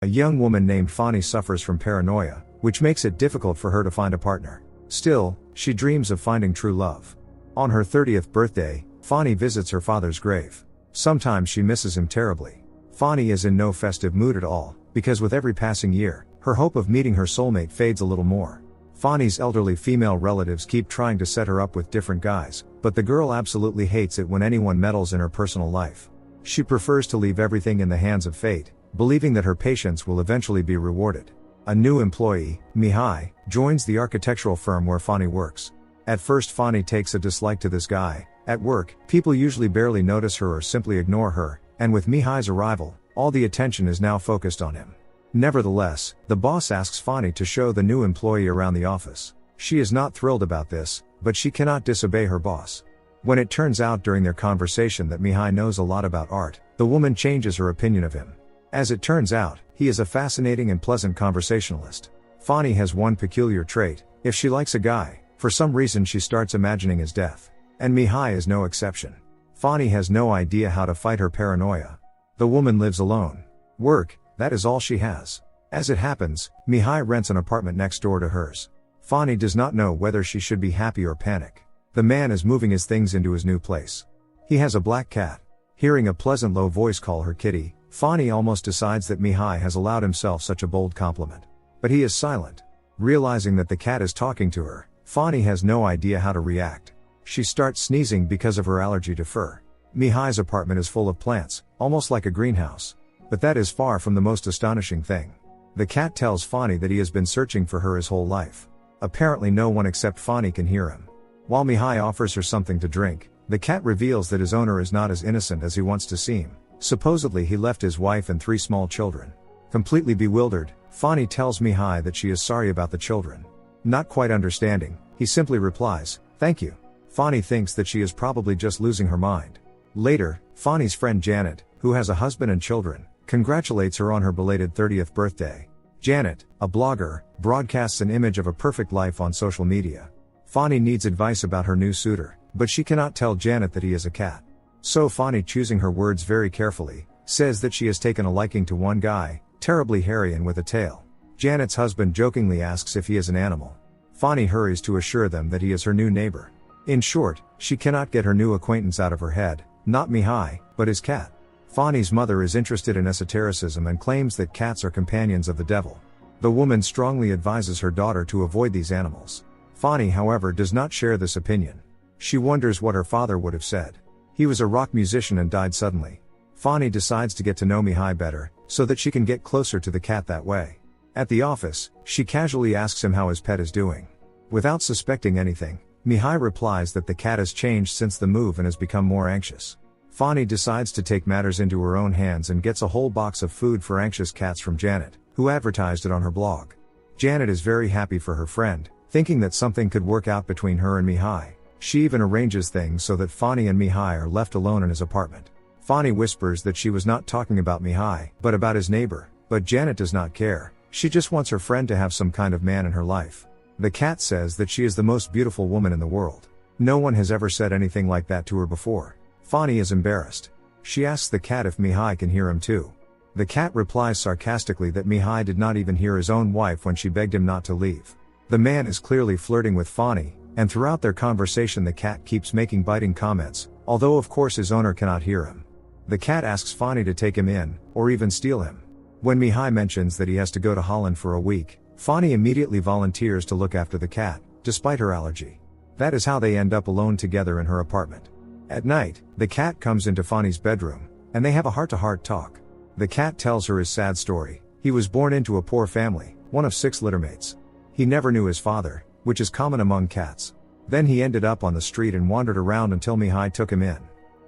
A young woman named Fani suffers from paranoia, which makes it difficult for her to find a partner. Still, she dreams of finding true love. On her 30th birthday, Fani visits her father's grave. Sometimes she misses him terribly. Fani is in no festive mood at all, because with every passing year, her hope of meeting her soulmate fades a little more. Fani's elderly female relatives keep trying to set her up with different guys, but the girl absolutely hates it when anyone meddles in her personal life. She prefers to leave everything in the hands of fate, believing that her patience will eventually be rewarded. A new employee, Mihai, joins the architectural firm where Fani works. At first Fani takes a dislike to this guy. At work, people usually barely notice her or simply ignore her, and with Mihai's arrival, all the attention is now focused on him. Nevertheless, the boss asks Fani to show the new employee around the office. She is not thrilled about this, but she cannot disobey her boss. When it turns out during their conversation that Mihai knows a lot about art, the woman changes her opinion of him. As it turns out, he is a fascinating and pleasant conversationalist. Fani has one peculiar trait: if she likes a guy, for some reason she starts imagining his death. And Mihai is no exception. Fani has no idea how to fight her paranoia. The woman lives alone. Work, that is all she has. As it happens, Mihai rents an apartment next door to hers. Fani does not know whether she should be happy or panic. The man is moving his things into his new place. He has a black cat. Hearing a pleasant low voice call her kitty, Fani almost decides that Mihai has allowed himself such a bold compliment. But he is silent. Realizing that the cat is talking to her, Fani has no idea how to react. She starts sneezing because of her allergy to fur. Mihai's apartment is full of plants, almost like a greenhouse. But that is far from the most astonishing thing. The cat tells Fani that he has been searching for her his whole life. Apparently no one except Fani can hear him. While Mihai offers her something to drink, the cat reveals that his owner is not as innocent as he wants to seem. Supposedly he left his wife and 3 small children. Completely bewildered, Fani tells Mihai that she is sorry about the children. Not quite understanding, he simply replies, "Thank you." Fani thinks that she is probably just losing her mind. Later, Fani's friend Janet, who has a husband and children, congratulates her on her belated 30th birthday. Janet, a blogger, broadcasts an image of a perfect life on social media. Fani needs advice about her new suitor, but she cannot tell Janet that he is a cat. So Fani, choosing her words very carefully, says that she has taken a liking to one guy, terribly hairy and with a tail. Janet's husband jokingly asks if he is an animal. Fani hurries to assure them that he is her new neighbor. In short, she cannot get her new acquaintance out of her head, not Mihai, but his cat. Fani's mother is interested in esotericism and claims that cats are companions of the devil. The woman strongly advises her daughter to avoid these animals. Fani, however, does not share this opinion. She wonders what her father would have said. He was a rock musician and died suddenly. Fani decides to get to know Mihai better, so that she can get closer to the cat that way. At the office, she casually asks him how his pet is doing. Without suspecting anything, Mihai replies that the cat has changed since the move and has become more anxious. Fani decides to take matters into her own hands and gets a whole box of food for anxious cats from Janet, who advertised it on her blog. Janet is very happy for her friend, thinking that something could work out between her and Mihai. She even arranges things so that Fani and Mihai are left alone in his apartment. Fani whispers that she was not talking about Mihai, but about his neighbor, but Janet does not care. She just wants her friend to have some kind of man in her life. The cat says that she is the most beautiful woman in the world. No one has ever said anything like that to her before. Fani is embarrassed. She asks the cat if Mihai can hear him too. The cat replies sarcastically that Mihai did not even hear his own wife when she begged him not to leave. The man is clearly flirting with Fani, and throughout their conversation the cat keeps making biting comments, although of course his owner cannot hear him. The cat asks Fani to take him in, or even steal him. When Mihai mentions that he has to go to Holland for a week, Fani immediately volunteers to look after the cat, despite her allergy. That is how they end up alone together in her apartment. At night, the cat comes into Fani's bedroom, and they have a heart-to-heart talk. The cat tells her his sad story. He was born into a poor family, one of 6 littermates. He never knew his father, which is common among cats. Then he ended up on the street and wandered around until Mihai took him in.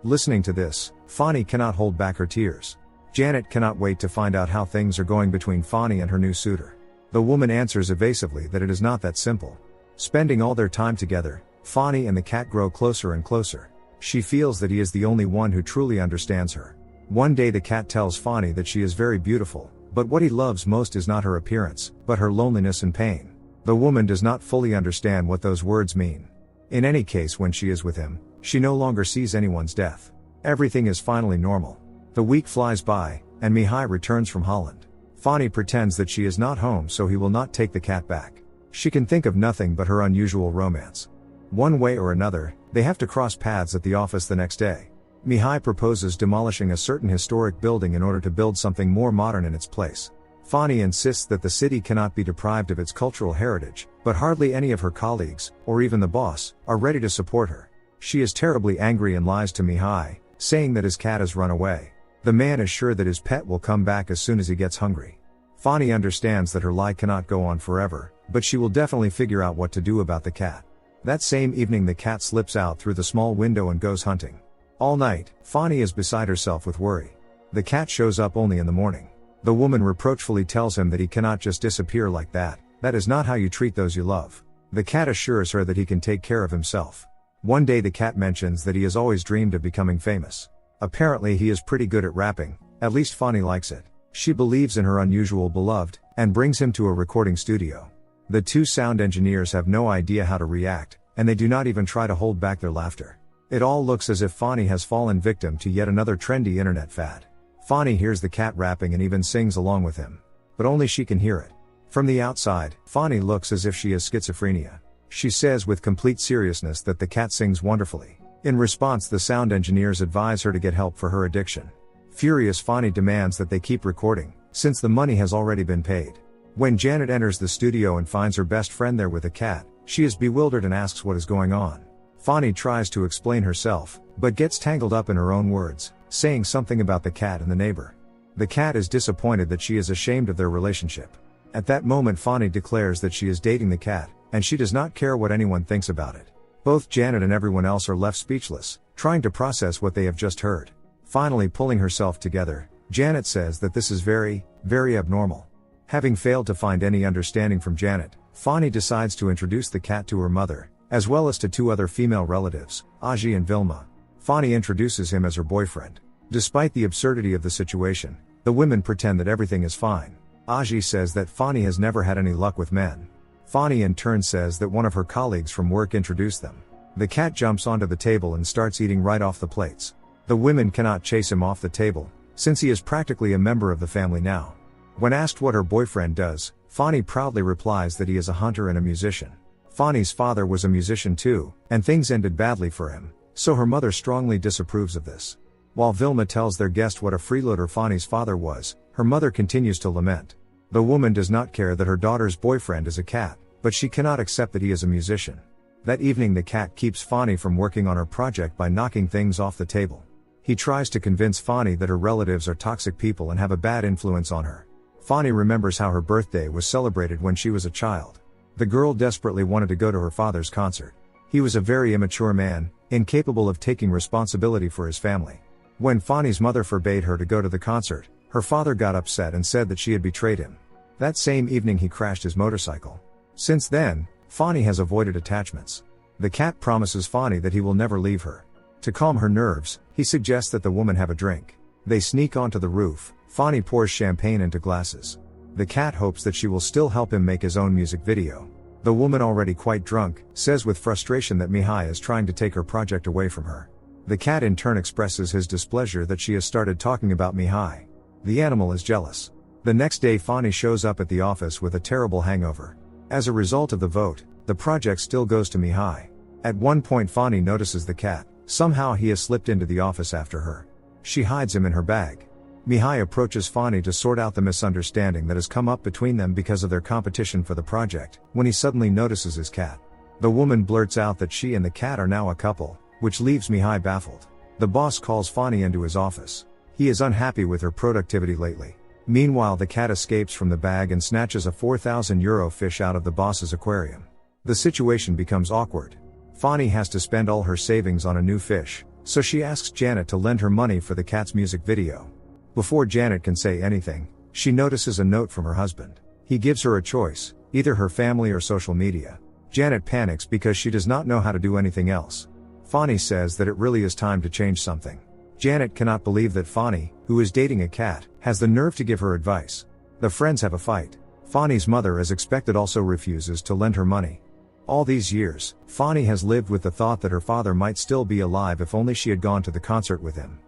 Listening to this, Fani cannot hold back her tears. Janet cannot wait to find out how things are going between Fani and her new suitor. The woman answers evasively that it is not that simple. Spending all their time together, Fani and the cat grow closer and closer. She feels that he is the only one who truly understands her. One day the cat tells Fani that she is very beautiful, but what he loves most is not her appearance, but her loneliness and pain. The woman does not fully understand what those words mean. In any case, when she is with him, she no longer sees anyone's death. Everything is finally normal. The week flies by, and Mihai returns from Holland. Fani pretends that she is not home so he will not take the cat back. She can think of nothing but her unusual romance. One way or another, they have to cross paths at the office the next day. Mihai proposes demolishing a certain historic building in order to build something more modern in its place. Fani insists that the city cannot be deprived of its cultural heritage, but hardly any of her colleagues, or even the boss, are ready to support her. She is terribly angry and lies to Mihai, saying that his cat has run away. The man is sure that his pet will come back as soon as he gets hungry. Fani understands that her lie cannot go on forever, but she will definitely figure out what to do about the cat. That same evening the cat slips out through the small window and goes hunting. All night, Fani is beside herself with worry. The cat shows up only in the morning. The woman reproachfully tells him that he cannot just disappear like that. That is not how you treat those you love. The cat assures her that he can take care of himself. One day the cat mentions that he has always dreamed of becoming famous. Apparently he is pretty good at rapping, at least Fani likes it. She believes in her unusual beloved, and brings him to a recording studio. The two sound engineers have no idea how to react, and they do not even try to hold back their laughter. It all looks as if Fani has fallen victim to yet another trendy internet fad. Fani hears the cat rapping and even sings along with him. But only she can hear it. From the outside, Fani looks as if she has schizophrenia. She says with complete seriousness that the cat sings wonderfully. In response, the sound engineers advise her to get help for her addiction. Furious, Fani demands that they keep recording, since the money has already been paid. When Janet enters the studio and finds her best friend there with a cat, she is bewildered and asks what is going on. Fani tries to explain herself, but gets tangled up in her own words, saying something about the cat and the neighbor. The cat is disappointed that she is ashamed of their relationship. At that moment Fani declares that she is dating the cat, and she does not care what anyone thinks about it. Both Janet and everyone else are left speechless, trying to process what they have just heard. Finally pulling herself together, Janet says that this is very, very abnormal. Having failed to find any understanding from Janet, Fani decides to introduce the cat to her mother, as well as to two other female relatives, Aji and Vilma. Fani introduces him as her boyfriend. Despite the absurdity of the situation, the women pretend that everything is fine. Aji says that Fani has never had any luck with men. Fani in turn says that one of her colleagues from work introduced them. The cat jumps onto the table and starts eating right off the plates. The women cannot chase him off the table, since he is practically a member of the family now. When asked what her boyfriend does, Fani proudly replies that he is a hunter and a musician. Fani's father was a musician too, and things ended badly for him, so her mother strongly disapproves of this. While Vilma tells their guest what a freeloader Fani's father was, her mother continues to lament. The woman does not care that her daughter's boyfriend is a cat, but she cannot accept that he is a musician. That evening the cat keeps Fani from working on her project by knocking things off the table. He tries to convince Fani that her relatives are toxic people and have a bad influence on her. Fani remembers how her birthday was celebrated when she was a child. The girl desperately wanted to go to her father's concert. He was a very immature man, incapable of taking responsibility for his family. When Fani's mother forbade her to go to the concert, her father got upset and said that she had betrayed him. That same evening he crashed his motorcycle. Since then, Fani has avoided attachments. The cat promises Fani that he will never leave her. To calm her nerves, he suggests that the woman have a drink. They sneak onto the roof. Fani pours champagne into glasses. The cat hopes that she will still help him make his own music video. The woman, already quite drunk, says with frustration that Mihai is trying to take her project away from her. The cat in turn expresses his displeasure that she has started talking about Mihai. The animal is jealous. The next day Fani shows up at the office with a terrible hangover. As a result of the vote, the project still goes to Mihai. At one point Fani notices the cat. Somehow he has slipped into the office after her. She hides him in her bag. Mihai approaches Fani to sort out the misunderstanding that has come up between them because of their competition for the project, when he suddenly notices his cat. The woman blurts out that she and the cat are now a couple, which leaves Mihai baffled. The boss calls Fani into his office. He is unhappy with her productivity lately. Meanwhile the cat escapes from the bag and snatches a €4,000 fish out of the boss's aquarium. The situation becomes awkward. Fani has to spend all her savings on a new fish, so she asks Janet to lend her money for the cat's music video. Before Janet can say anything, she notices a note from her husband. He gives her a choice, either her family or social media. Janet panics because she does not know how to do anything else. Fani says that it really is time to change something. Janet cannot believe that Fani, who is dating a cat, has the nerve to give her advice. The friends have a fight. Fani's mother, as expected, also refuses to lend her money. All these years, Fani has lived with the thought that her father might still be alive if only she had gone to the concert with him.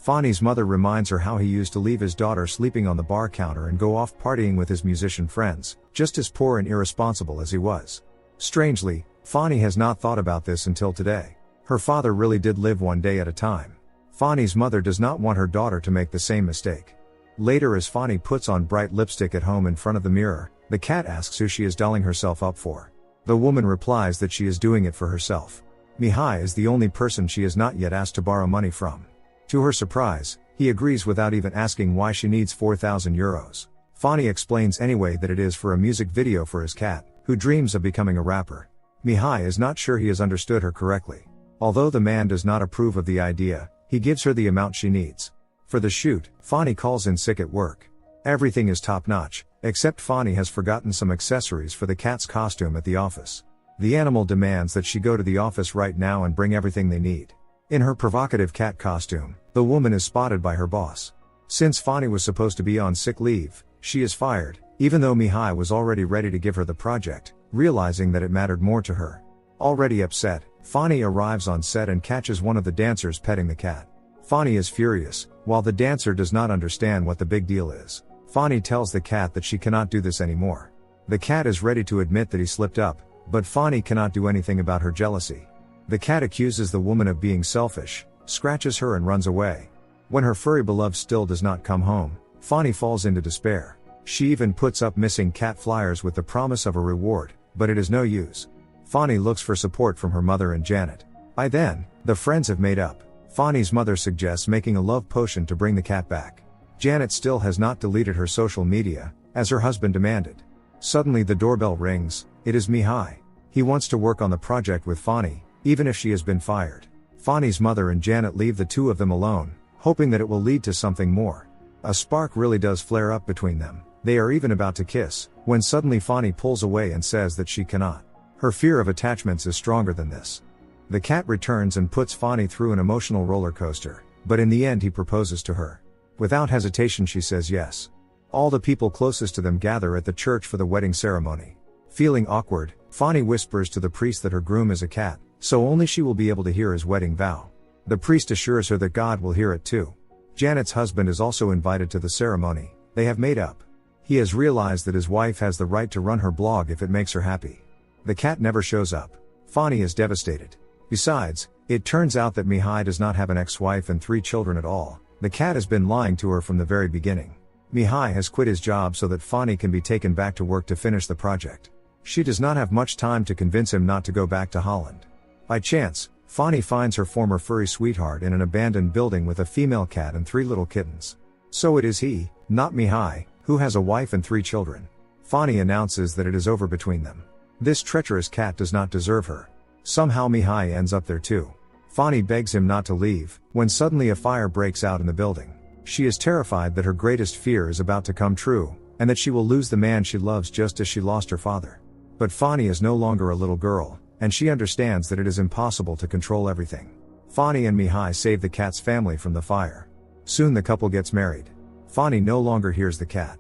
Fani's mother reminds her how he used to leave his daughter sleeping on the bar counter and go off partying with his musician friends, just as poor and irresponsible as he was. Strangely, Fani has not thought about this until today. Her father really did live one day at a time. Fani's mother does not want her daughter to make the same mistake. Later, as Fani puts on bright lipstick at home in front of the mirror, the cat asks who she is dolling herself up for. The woman replies that she is doing it for herself. Mihai is the only person she has not yet asked to borrow money from. To her surprise, he agrees without even asking why she needs 4,000 euros. Fani explains anyway that it is for a music video for his cat, who dreams of becoming a rapper. Mihai is not sure he has understood her correctly. Although the man does not approve of the idea, he gives her the amount she needs. For the shoot, Fani calls in sick at work. Everything is top-notch, except Fani has forgotten some accessories for the cat's costume at the office. The animal demands that she go to the office right now and bring everything they need. In her provocative cat costume, the woman is spotted by her boss. Since Fani was supposed to be on sick leave, she is fired, even though Mihai was already ready to give her the project, realizing that it mattered more to her. Already upset, Fani arrives on set and catches one of the dancers petting the cat. Fani is furious, while the dancer does not understand what the big deal is. Fani tells the cat that she cannot do this anymore. The cat is ready to admit that he slipped up, but Fani cannot do anything about her jealousy. The cat accuses the woman of being selfish, scratches her and runs away. When her furry beloved still does not come home, Fani falls into despair. She even puts up missing cat flyers with the promise of a reward, but it is no use. Fani looks for support from her mother and Janet. By then, the friends have made up. Fani's mother suggests making a love potion to bring the cat back. Janet still has not deleted her social media, as her husband demanded. Suddenly the doorbell rings. It is Mihai. He wants to work on the project with Fani, even if she has been fired. Fani's mother and Janet leave the two of them alone, hoping that it will lead to something more. A spark really does flare up between them. They are even about to kiss, when suddenly Fani pulls away and says that she cannot. Her fear of attachments is stronger than this. The cat returns and puts Fani through an emotional roller coaster, but in the end he proposes to her. Without hesitation she says yes. All the people closest to them gather at the church for the wedding ceremony. Feeling awkward, Fani whispers to the priest that her groom is a cat, so only she will be able to hear his wedding vow. The priest assures her that God will hear it too. Janet's husband is also invited to the ceremony. They have made up. He has realized that his wife has the right to run her blog if it makes her happy. The cat never shows up. Fani is devastated. Besides, it turns out that Mihai does not have an ex-wife and 3 children at all. The cat has been lying to her from the very beginning. Mihai has quit his job so that Fani can be taken back to work to finish the project. She does not have much time to convince him not to go back to Holland. By chance, Fani finds her former furry sweetheart in an abandoned building with a female cat and 3 little kittens. So it is he, not Mihai, who has a wife and 3 children. Fani announces that it is over between them. This treacherous cat does not deserve her. Somehow Mihai ends up there too. Fani begs him not to leave, when suddenly a fire breaks out in the building. She is terrified that her greatest fear is about to come true, and that she will lose the man she loves just as she lost her father. But Fani is no longer a little girl, and she understands that it is impossible to control everything. Fani and Mihai save the cat's family from the fire. Soon the couple gets married. Fani no longer hears the cat.